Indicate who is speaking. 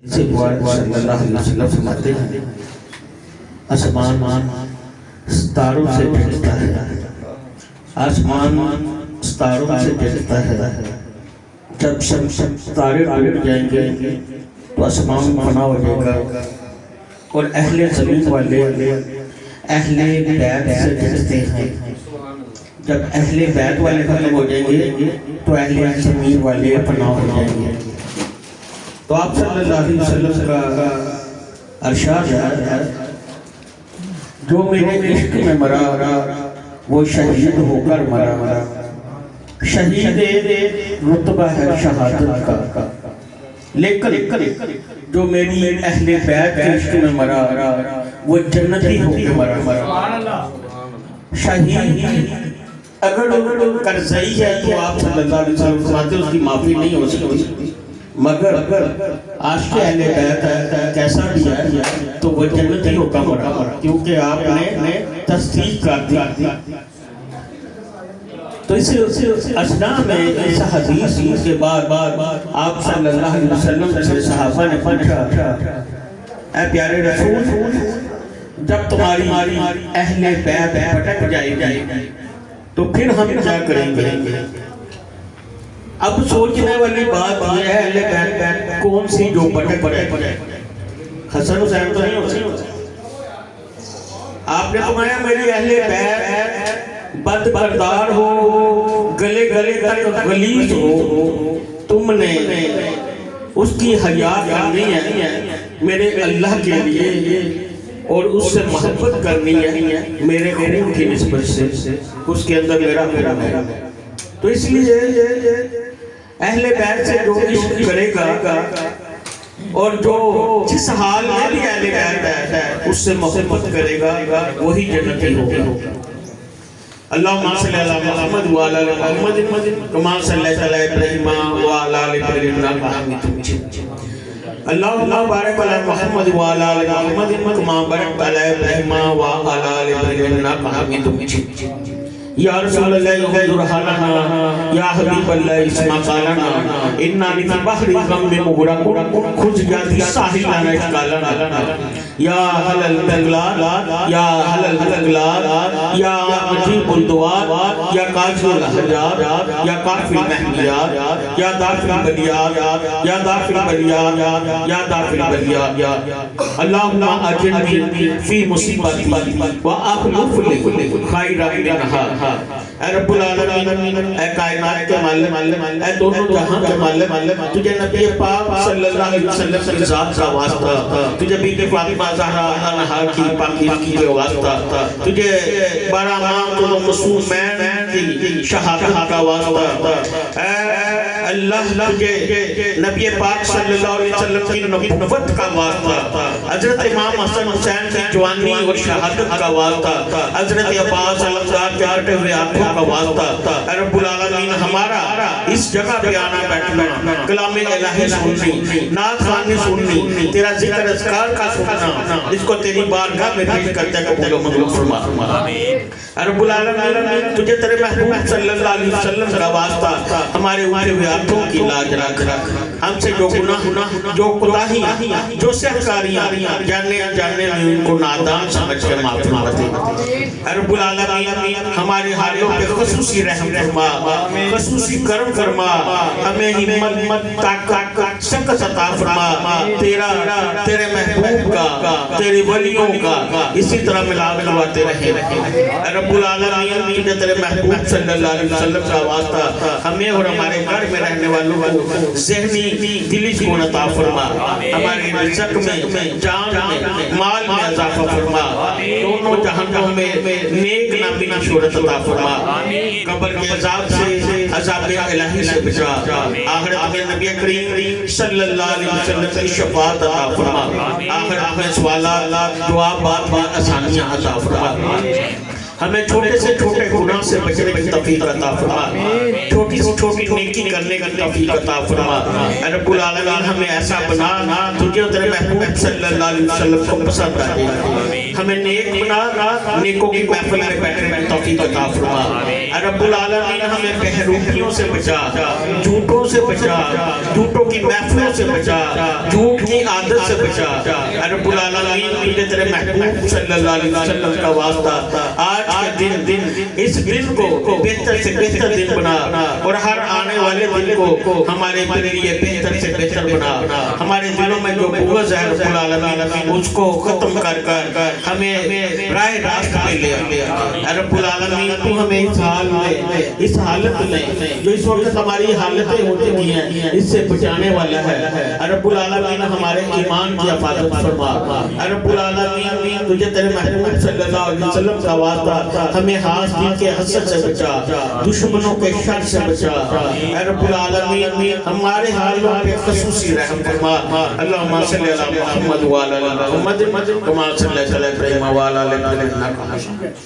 Speaker 1: سے صلی اللہ علیہ وسلم فرماتے ہیں آسمان ستاروں سے ڈھکتا ہے، آسمان ستاروں سے ڈھکتا ہے۔ جب ستارے ٹوٹ جائیں گے تو آسمان فنا ہو جائے گا اور اہل زمین والے اہل بیت سے ڈھکتے ہیں۔ جب اہل بیت والے ختم ہو جائیں گے تو اہل زمین والے فنا ہو جائیں گے۔ تو آپ صلی اللہ علیہ وسلم کا ارشاد ہے جو میرے عشق میں مرا وہ شہید ہو کر مرا، شہید رتبہ ہے شہادت کا، لیکن جو میری اہل بیت کے عشق میں مرا وہ جنتی ہو کے مرا۔ شہید اگر کرزئی ہے تو آپ صلی اللہ علیہ وسلم فرماتے اس کی معافی نہیں ہو سکتی، مگر عاشق اہل بیت کیسا بھی ہے تو وہ جنتی ہو کر مرا، کیونکہ آپ نے تصدیق کر دی۔ تو اس اسنا میں اس حدیث کے بعد آپ صلی اللہ علیہ وسلم سے صحابہ نے پوچھا اے پیارے رسول، جب تمہاری اہل بیت بھٹک جائے گی تو پھر ہم کیا کریں گے؟ اب سوچنے والی بات یہ ہے اہل بیت کون سی جو بٹک پڑے؟ حسن حسین تو نہیں ہوتی؟ آپ نے فرمایا میری اہل بیت بد کردار ہو، گلے تک غلیظ ہو، تم نے اس کی حیا کرنی ہے میرے اللہ کے لیے اور اس سے محبت کرنی ہے میرے خون کی نسبت سے، اس کے اندر میرا خون ہے۔ تو اس لیے اہل بیت سے جو عشق کرے گا اور جو جس حال میں بھی اہل بیت ہے اس سے محبت کرے گا وہی جنتی ہوگا۔ اللہم صلی اللہ محمد وعلی آل محمد کما صلیت علی ابراہیم وعلی آل ابراہیم انک حمید مجید۔ اللہم بارک علی محمد وعلی آل محمد کما بارکت علی ابراہیم وعلی آل ابراہیم انک حمید مجید۔ یا رسول اللہ انظر حالنا، یا حبیب اللہ اسمع قالنا، انا فی بحر غم مغرق خذ یدی ساحل لنا اشکالنا۔ یا اہل البغلاد، یا اہل البغلاد، یا مجیب الدعاء، یا کاشف الحاجات، یا کافی المحمیات، یا دافع البلیات، یا دافع البلیات، یا دافع البلیات۔ اللہم اجرنی فی مصیبتی واخلف لی خیرا منہا۔ اے رب العالمین، اے کائنات کے مالک، اے دونوں جہاں کے مالک، تجھے نبی پاک صلی اللہ علیہ وسلم کی ذات کا واسطہ، تجھے بی بی فاطمہ زہرا انہا کی پاکیزگی کے واسطہ، تجھے بارہ ماہ تو معصومین کی شہادت کا واسطہ، اے اللہ تجھے نبی پاک صلی اللہ علیہ وسلم کی نبوت کا واسطہ، حضرت امام حسن حسین کی جوانی اور شہادت کا واسطہ، حضرت عباس علمدار کے کٹے ہوئے آنکھوں کا واسطہ، اے رب العالمین ہمارا اس جگہ پہ آنا بیٹھنا، کلام الہی سننی، نعت خوانی سننی، تیرا ذکر اذکار کا سننا، اس کو تیری بارگاہ میں پیش کرتے قبول و منظور فرما۔ اے رب العالمین تجھے تیرے محبوب صلی اللہ علیہ وسلم کا واسطہ ہمارے اٹھے ہوئے ہاتھوں کی لاج رکھ، ہم سے جو گناہ، جو کوتاہیاں، جو سہکاریاں جاننے میں ان کو نادان سمجھ کے معاف فرما دے۔ اے رب العالمین ہمارے حالوں پہ خصوصی رحم فرما، خصوصی کرم فرما، ہمیں ہمت، طاقت، سکت عطا فرما، تیرے محبوب کا، تیرے ولیوں کا اسی طرح ملاد کرواتے رہے۔ اے رب العالمین تجھے تیرے محبوب صلی اللہ علیہ وسلم کا واسطہ ہمیں اور ہمارے گھر میں رہنے والوں کو ذہنی دلی سکون عطا فرما، ہمارے رزق میں، جان میں، مال میں اضافہ فرما، دونوں جہنوں میں نیک نامی شہرت عطا فرما، قبر کے عذاب سے، عذاب الہی سے بچا، آخرت میں نبی کریم صلی اللہ علیہ وسلم کی شفاعت عطا فرما، آخرت میں سوالات، دعا بات بات آسانیاں عطا فرما، ہمیں چھوٹے سے چھوٹے گناہ سے بچنے کی توفیق عطا فرما، چھوٹی سے چھوٹی نیکی کرنے کی توفیق عطا فرما۔ اے رب العالمین ہمیں ایسا بنا تجھے اور تیرے محبوب صلی اللہ علیہ وسلم کو پسند آئے۔ ہمیں نیک بنا، نیکوں کی محفل میں بیٹھنے کی توفیق عطا فرما۔ اے رب العالمین ہمیں بہروپیوں سے بچا، جھوٹوں سے بچا، جھوٹوں کی محفلوں سے بچا، جھوٹ کی عادت سے بچا۔ اے رب العالمین تجھے تیرے محبوب صلی اللہ علیہ وسلم کا واسطہ آج کے دن اس دن کو بہتر سے بہتر دن بنا، اور ہر آنے والے دن کو ہمارے لیے بہتر سے بہتر بنا۔ ہمارے دلوں میں جو بغض ہے رب العالمین اس کو ختم کر ہمیں راہ راست پہ لے آ۔ اے رب العالمین تو ہمیں اس حال میں، اس حالت میں جو اس وقت ہماری حالتیں ہوتی ہیں اس سے بچانے والا ہے۔ اے رب العالمین ہمارے ایمان کی حفاظت فرما۔ اے رب العالمین تجھے تیرے محبوب صلی اللہ علیہ وسلم کا واسطہ ہمیں حاسدین کے حسد سے بچا، دشمنوں کے شر سے بچا۔ اے رب العالمین ہمارے حالوں پہ خصوصی رحم فرما۔ اللہم صلی علی محمد وعلی آل محمد کما صلیت علی ابراہیم وعلی آل ابراہیم انک حمید مجید۔